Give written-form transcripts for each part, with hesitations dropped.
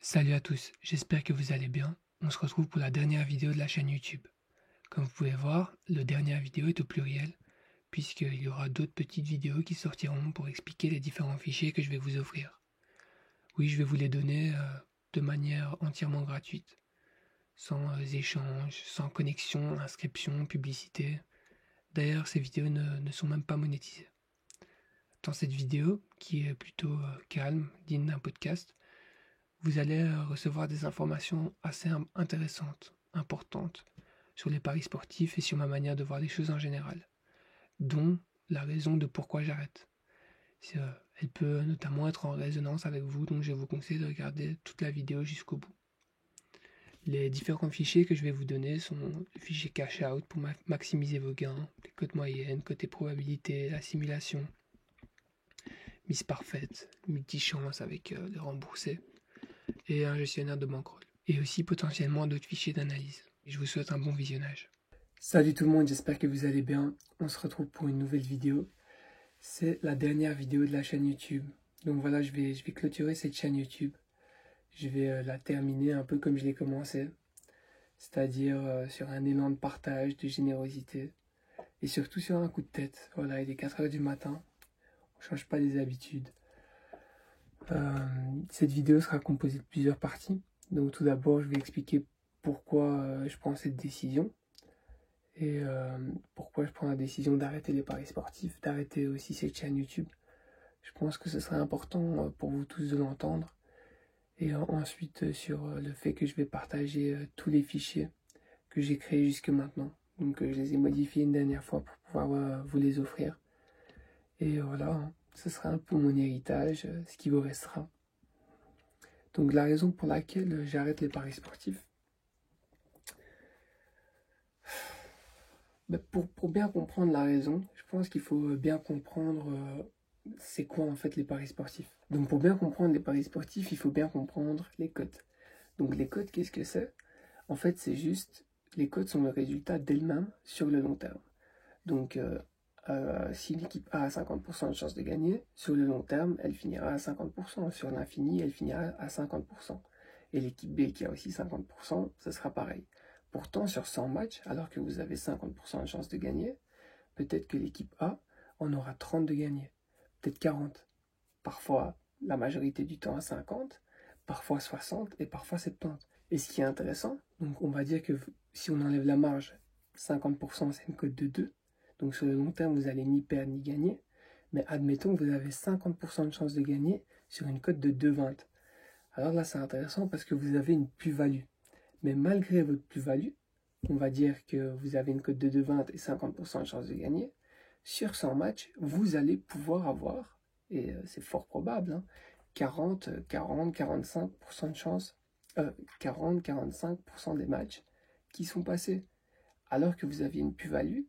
Salut à tous, j'espère que vous allez bien. On se retrouve pour la dernière vidéo de la chaîne YouTube. Comme vous pouvez voir, la dernière vidéo est au pluriel, puisqu'il y aura d'autres petites vidéos qui sortiront pour expliquer les différents fichiers que je vais vous offrir. Oui, je vais vous les donner de manière entièrement gratuite, sans échange, sans connexion, inscription, publicité. D'ailleurs, ces vidéos ne sont même pas monétisées. Dans cette vidéo, qui est plutôt calme, digne d'un podcast, vous allez recevoir des informations assez intéressantes, importantes, sur les paris sportifs et sur ma manière de voir les choses en général, dont la raison de pourquoi j'arrête. Elle peut notamment être en résonance avec vous, donc je vous conseille de regarder toute la vidéo jusqu'au bout. Les différents fichiers que je vais vous donner sont le fichier cash out pour maximiser vos gains, les cotes moyennes, côté probabilité, la simulation, mise parfaite, multi-chance avec les remboursés, et un gestionnaire de bankroll, et aussi potentiellement d'autres fichiers d'analyse. Je vous souhaite un bon visionnage. Salut tout le monde, j'espère que vous allez bien. On se retrouve pour une nouvelle vidéo. C'est la dernière vidéo de la chaîne YouTube. Donc voilà, je vais clôturer cette chaîne YouTube. Je vais la terminer un peu comme je l'ai commencé, c'est-à-dire sur un élan de partage, de générosité, et surtout sur un coup de tête. Voilà, il est 4 h du matin, on ne change pas les habitudes. Cette vidéo sera composée de plusieurs parties. Donc tout d'abord, je vais expliquer pourquoi je prends cette décision et pourquoi je prends la décision d'arrêter les paris sportifs, d'arrêter aussi cette chaîne YouTube. Je pense que ce serait important pour vous tous de l'entendre. Et ensuite sur le fait que je vais partager tous les fichiers que j'ai créés jusque maintenant. Donc je les ai modifiés une dernière fois pour pouvoir vous les offrir. Et voilà, hein, ce sera un peu mon héritage, ce qui vous restera. Donc la raison pour laquelle j'arrête les paris sportifs, pour bien comprendre la raison, je pense qu'il faut bien comprendre c'est quoi en fait les paris sportifs. Donc pour bien comprendre les paris sportifs, il faut bien comprendre les cotes. Donc les cotes, qu'est-ce que c'est? En fait, c'est juste, les cotes sont le résultat d'elles-mêmes sur le long terme. Donc si l'équipe A a 50% de chance de gagner, sur le long terme, elle finira à 50%. Sur l'infini, elle finira à 50%. Et l'équipe B qui a aussi 50%, ce sera pareil. Pourtant, sur 100 matchs, alors que vous avez 50% de chance de gagner, peut-être que l'équipe A en aura 30 de gagner, peut-être 40. Parfois, la majorité du temps à 50, parfois 60 et parfois 70. Et ce qui est intéressant, donc on va dire que si on enlève la marge, 50% c'est une cote de 2. Donc sur le long terme, vous n'allez ni perdre ni gagner. Mais admettons que vous avez 50% de chance de gagner sur une cote de 2,20. Alors là, c'est intéressant parce que vous avez une plus-value. Mais malgré votre plus-value, on va dire que vous avez une cote de 2,20 et 50% de chance de gagner. Sur 100 matchs, vous allez pouvoir avoir, et c'est fort probable, hein, 40-45% de chance, 40-45% des matchs qui sont passés. Alors que vous aviez une plus-value,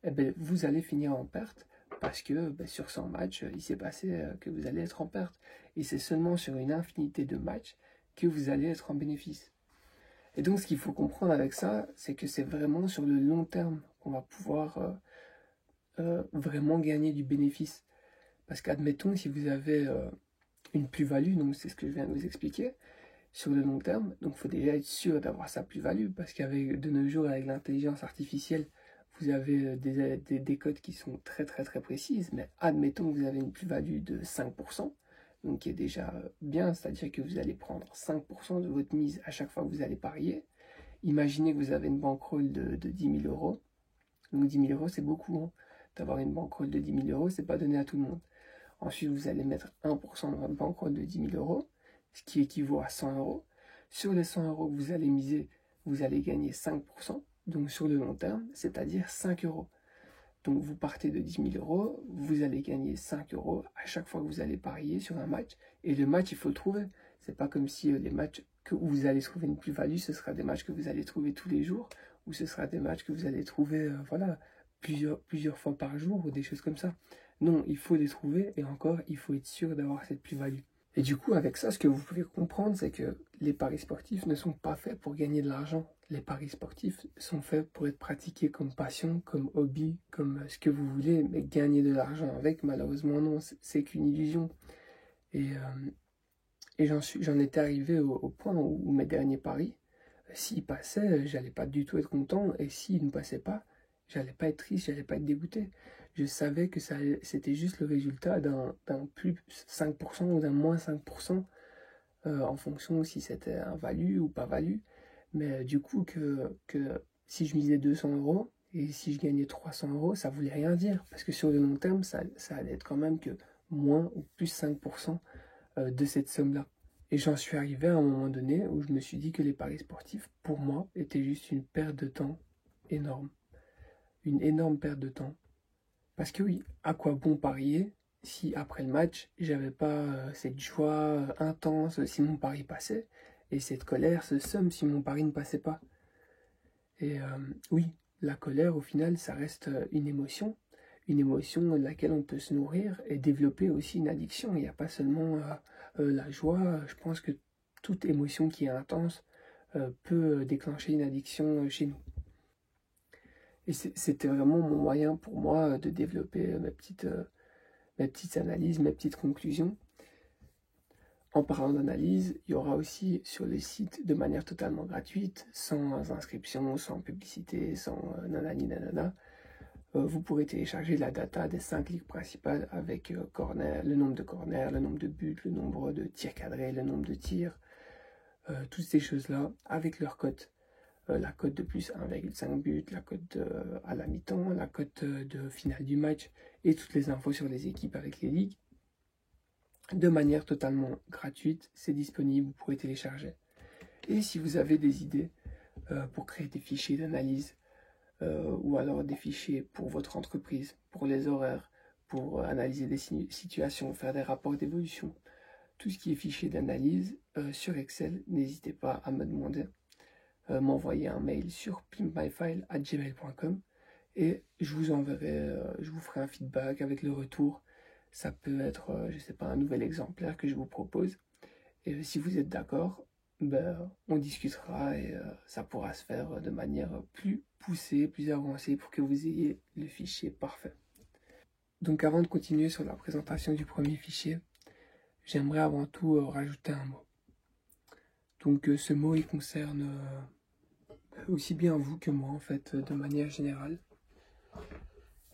eh ben, vous allez finir en perte parce que sur 100 matchs, il s'est passé que vous allez être en perte. Et c'est seulement sur une infinité de matchs que vous allez être en bénéfice. Et donc ce qu'il faut comprendre avec ça, c'est que c'est vraiment sur le long terme qu'on va pouvoir vraiment gagner du bénéfice. Parce qu'admettons, si vous avez une plus-value, donc c'est ce que je viens de vous expliquer, sur le long terme, donc il faut déjà être sûr d'avoir sa plus-value, parce qu'avec de nos jours, avec l'intelligence artificielle, vous avez des codes qui sont très très très précises, mais admettons que vous avez une plus-value de 5%, donc qui est déjà bien, c'est-à-dire que vous allez prendre 5% de votre mise à chaque fois que vous allez parier. Imaginez que vous avez une bankroll de 10 000 euros, donc 10 000 euros c'est beaucoup, hein. D'avoir une bankroll de 10 000 euros, c'est pas donné à tout le monde. Ensuite, vous allez mettre 1% dans votre bankroll de 10 000 euros, ce qui équivaut à 100 euros. Sur les 100 euros que vous allez miser, vous allez gagner 5%, donc sur le long terme, c'est-à-dire 5 euros. Donc vous partez de 10 000 euros, vous allez gagner 5 euros à chaque fois que vous allez parier sur un match. Et le match, il faut le trouver. C'est pas comme si les matchs où vous allez trouver une plus-value, ce sera des matchs que vous allez trouver tous les jours, ou ce sera des matchs que vous allez trouver voilà, plusieurs fois par jour, ou des choses comme ça. Non, il faut les trouver, et encore, il faut être sûr d'avoir cette plus-value. Et du coup, avec ça, ce que vous pouvez comprendre, c'est que les paris sportifs ne sont pas faits pour gagner de l'argent. Les paris sportifs sont faits pour être pratiqués comme passion, comme hobby, comme ce que vous voulez, mais gagner de l'argent avec, malheureusement, non, c'est qu'une illusion. Et Et j'en étais arrivé au point où mes derniers paris, s'ils passaient, j'allais pas du tout être content, et s'ils ne passaient pas, j'allais pas être triste, j'allais pas être dégoûté. Je savais que c'était juste le résultat d'un plus 5% ou d'un moins 5%, en fonction si c'était un value ou pas value. Mais du coup, que si je misais 200 euros, et si je gagnais 300 euros, ça voulait rien dire. Parce que sur le long terme, ça allait être quand même que moins ou plus 5% de cette somme-là. Et j'en suis arrivé à un moment donné où je me suis dit que les paris sportifs, pour moi, étaient juste une perte de temps énorme. Une énorme perte de temps. Parce que oui, à quoi bon parier si après le match, j'avais pas cette joie intense si mon pari passait, et cette colère, ce somme si mon pari ne passait pas. Et oui, la colère, au final, ça reste une émotion de laquelle on peut se nourrir et développer aussi une addiction. Il n'y a pas seulement la joie. Je pense que toute émotion qui est intense peut déclencher une addiction chez nous. Et c'était vraiment mon moyen pour moi de développer mes petites analyses, mes petites conclusions. En parlant d'analyse, il y aura aussi sur le site, de manière totalement gratuite, sans inscription, sans publicité, sans nanani nanana, vous pourrez télécharger la data des 5 ligues principales avec le nombre de corners, le nombre de buts, le nombre de tirs cadrés, le nombre de tirs, toutes ces choses-là avec leur cote. La cote de plus 1,5 but, la cote à la mi-temps, la cote de finale du match et toutes les infos sur les équipes avec les ligues. De manière totalement gratuite, c'est disponible, vous pourrez télécharger. Et si vous avez des idées pour créer des fichiers d'analyse, ou alors des fichiers pour votre entreprise, pour les horaires, pour analyser des situations, faire des rapports d'évolution, tout ce qui est fichier d'analyse sur Excel, n'hésitez pas à me demander, m'envoyer un mail sur pimpmyfile@gmail.com et je vous enverrai, je vous ferai un feedback avec le retour. Ça peut être, je sais pas, un nouvel exemplaire que je vous propose. Et si vous êtes d'accord, ben, on discutera et ça pourra se faire de manière plus poussée, plus avancée pour que vous ayez le fichier parfait. Donc avant de continuer sur la présentation du premier fichier, j'aimerais avant tout rajouter un mot. Donc ce mot, il concerne aussi bien vous que moi en fait, de manière générale.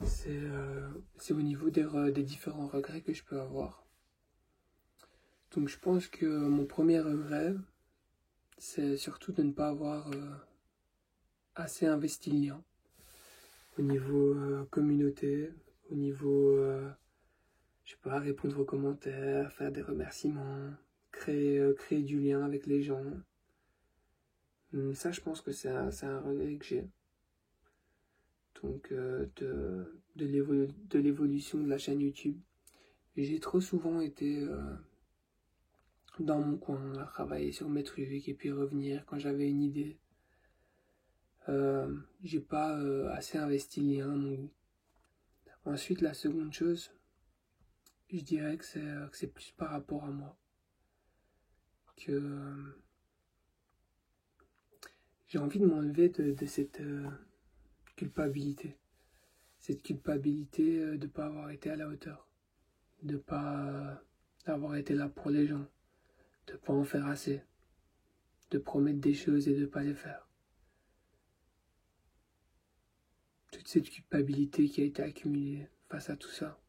C'est au niveau des différents regrets que je peux avoir. Donc je pense que mon premier regret, c'est surtout de ne pas avoir assez investi le lien. Au niveau communauté, au niveau, je sais pas, répondre aux commentaires, faire des remerciements, créer du lien avec les gens. Ça, je pense que c'est un regret que j'ai. Donc, de l'évolution de la chaîne YouTube. J'ai trop souvent été dans mon coin, à travailler sur mes trucs et puis revenir quand j'avais une idée. J'ai pas assez investi le lien à mon goût. Ensuite, la seconde chose, je dirais que c'est plus par rapport à moi. Que j'ai envie de m'enlever de cette culpabilité. Cette culpabilité de ne pas avoir été à la hauteur. De ne pas avoir été là pour les gens. De ne pas en faire assez. De promettre des choses et de ne pas les faire. Toute cette culpabilité qui a été accumulée face à tout ça.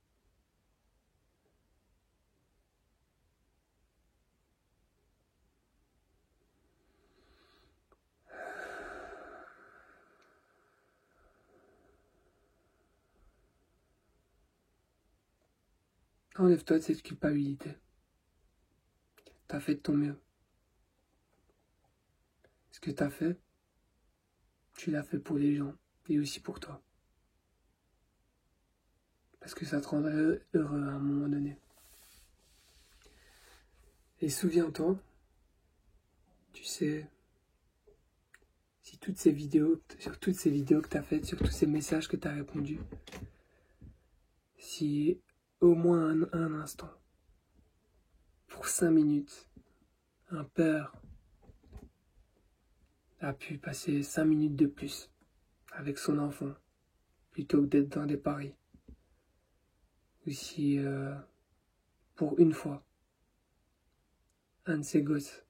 Enlève-toi de cette culpabilité. T'as fait de ton mieux. Ce que t'as fait, tu l'as fait pour les gens et aussi pour toi. Parce que ça te rendrait heureux à un moment donné. Et souviens-toi, tu sais, si toutes ces vidéos, sur toutes ces vidéos que tu as faites, sur tous ces messages que tu as répondus, si au moins un instant, pour 5 minutes, un père a pu passer 5 minutes de plus avec son enfant, plutôt que d'être dans des paris, ou si pour une fois, un de ses gosses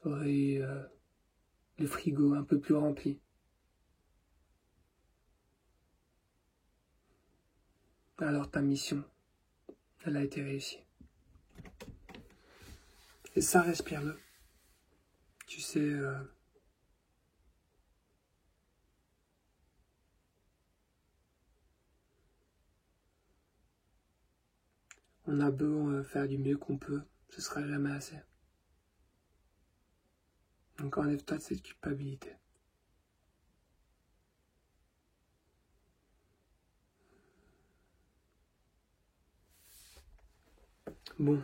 aurait eu le frigo un peu plus rempli, alors ta mission, elle a été réussie. Et ça, respire-le. Tu sais, on a beau faire du mieux qu'on peut, ce sera jamais assez. Donc enlève-toi de cette culpabilité. Bon,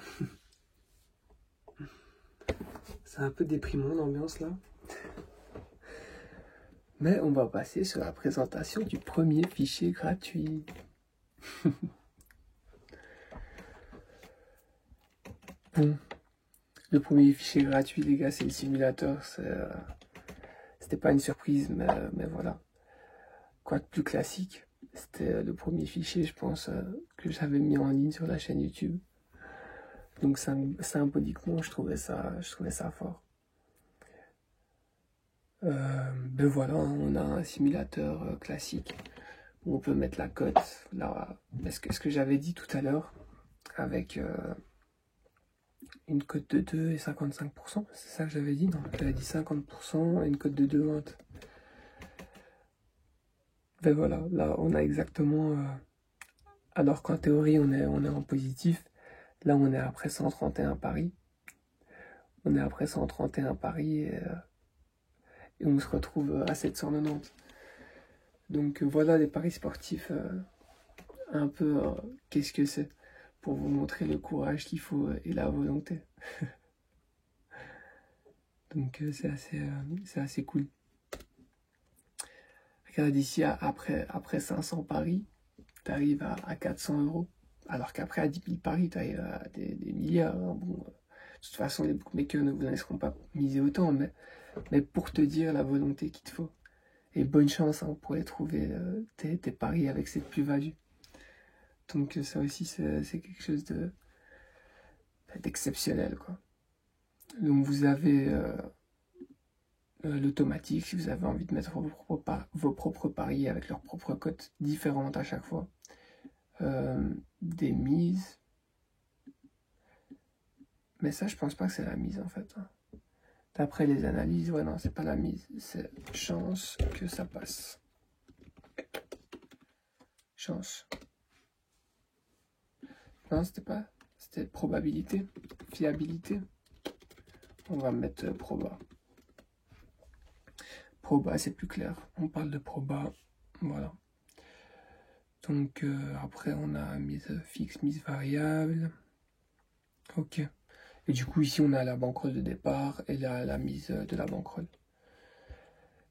c'est un peu déprimant l'ambiance là. Mais on va passer sur la présentation du premier fichier gratuit. Bon, le premier fichier gratuit, les gars, c'est le simulateur. C'était pas une surprise, mais voilà. Quoi de plus classique? C'était le premier fichier, je pense, que j'avais mis en ligne sur la chaîne YouTube. Donc symboliquement, je trouvais ça fort. Ben voilà, on a un simulateur classique où on peut mettre la cote. Là, ce que j'avais dit tout à l'heure, avec une cote de 2 et 55%, c'est ça que j'avais dit? Non, j'avais dit 50% et une cote de 2,20. Ben voilà, là on a exactement, alors qu'en théorie on est en positif, là on est après 131 paris. On est après 131 paris et on se retrouve à 790. Donc voilà les paris sportifs, un peu qu'est-ce que c'est, pour vous montrer le courage qu'il faut et la volonté. Donc c'est assez cool. Regarde ici, après 500 paris, tu arrives à 400 euros. Alors qu'après à 10 000 paris, tu arrives à des milliards. Hein. Bon, de toute façon, les bookmakers ne vous laisseront pas miser autant, mais pour te dire la volonté qu'il te faut. Et bonne chance hein, pour aller trouver tes paris avec cette plus-value. Donc ça aussi, c'est quelque chose d'exceptionnel, quoi. Donc vous avez l'automatique, si vous avez envie de mettre vos propres paris avec leurs propres cotes différentes à chaque fois. Des mises. Mais ça, je pense pas que c'est la mise, en fait. Hein. D'après les analyses, ouais, non, c'est pas la mise. C'est chance que ça passe. Chance. Non, c'était pas. C'était probabilité. Fiabilité. On va mettre proba. Proba, c'est plus clair. On parle de proba. Voilà. Donc, après, on a mise fixe, mise variable. Ok. Et du coup, ici, on a la banquerolle de départ et la mise de la banquerolle.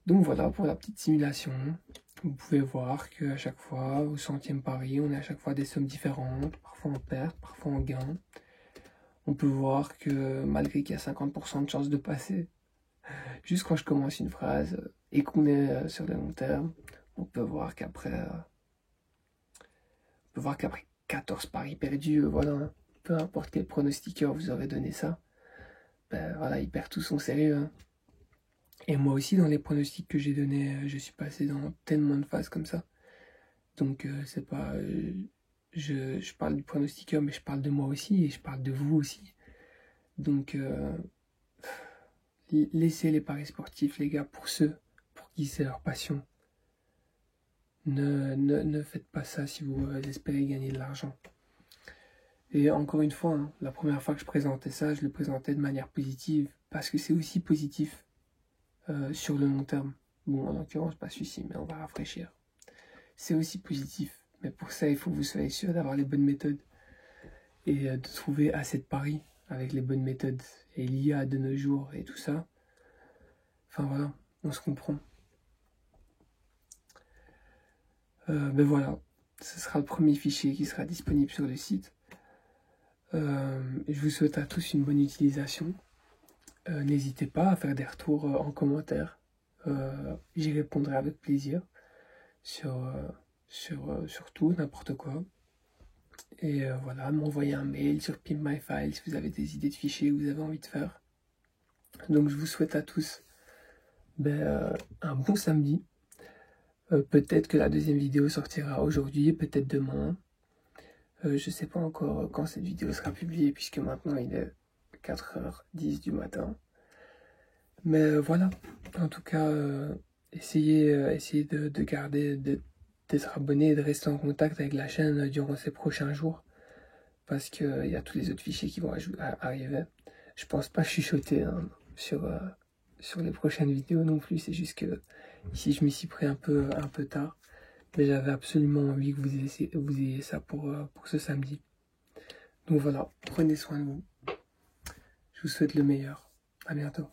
Donc voilà pour la petite simulation. Vous pouvez voir qu'à chaque fois, au centième pari, on a à chaque fois des sommes différentes, parfois en perte, parfois en gain. On peut voir que malgré qu'il y a 50% de chances de passer, juste quand je commence une phrase et qu'on est sur le long terme, on peut voir qu'après 14 paris perdus, voilà, peu importe quel pronostiqueur vous aurait donné ça, ben voilà, il perd tout son sérieux. Hein. Et moi aussi, dans les pronostics que j'ai donnés, je suis passé dans tellement de phases comme ça. Donc, c'est pas. Je parle du pronostiqueur, mais je parle de moi aussi et je parle de vous aussi. Donc, laissez les paris sportifs, les gars, pour ceux pour qui c'est leur passion. Ne faites pas ça si vous espérez gagner de l'argent. Et encore une fois, hein, la première fois que je présentais ça, je le présentais de manière positive parce que c'est aussi positif sur le long terme. Bon, en l'occurrence, pas celui-ci, mais on va rafraîchir. C'est aussi positif, mais pour ça, il faut que vous soyez sûr d'avoir les bonnes méthodes et de trouver assez de paris avec les bonnes méthodes. Et l'IA de nos jours et tout ça. Enfin voilà, on se comprend. Ben voilà, ce sera le premier fichier qui sera disponible sur le site. Je vous souhaite à tous une bonne utilisation. N'hésitez pas à faire des retours en commentaire. J'y répondrai avec plaisir sur tout, n'importe quoi. Et voilà, m'envoyer un mail sur Pimp My File si vous avez des idées de fichiers que vous avez envie de faire. Donc je vous souhaite à tous un bon samedi. Peut-être que la deuxième vidéo sortira aujourd'hui, peut-être demain. Je sais pas encore quand cette vidéo sera publiée, puisque maintenant il est 4h10 du matin. Mais voilà, en tout cas, essayez de garder, d'être abonné et de rester en contact avec la chaîne durant ces prochains jours. Parce qu'il y a tous les autres fichiers qui vont arriver. Je pense pas chuchoter sur les prochaines vidéos non plus. C'est juste que ici je m'y suis pris un peu tard. Mais j'avais absolument envie que vous ayez ça pour ce samedi. Donc voilà, prenez soin de vous. Je vous souhaite le meilleur. À bientôt.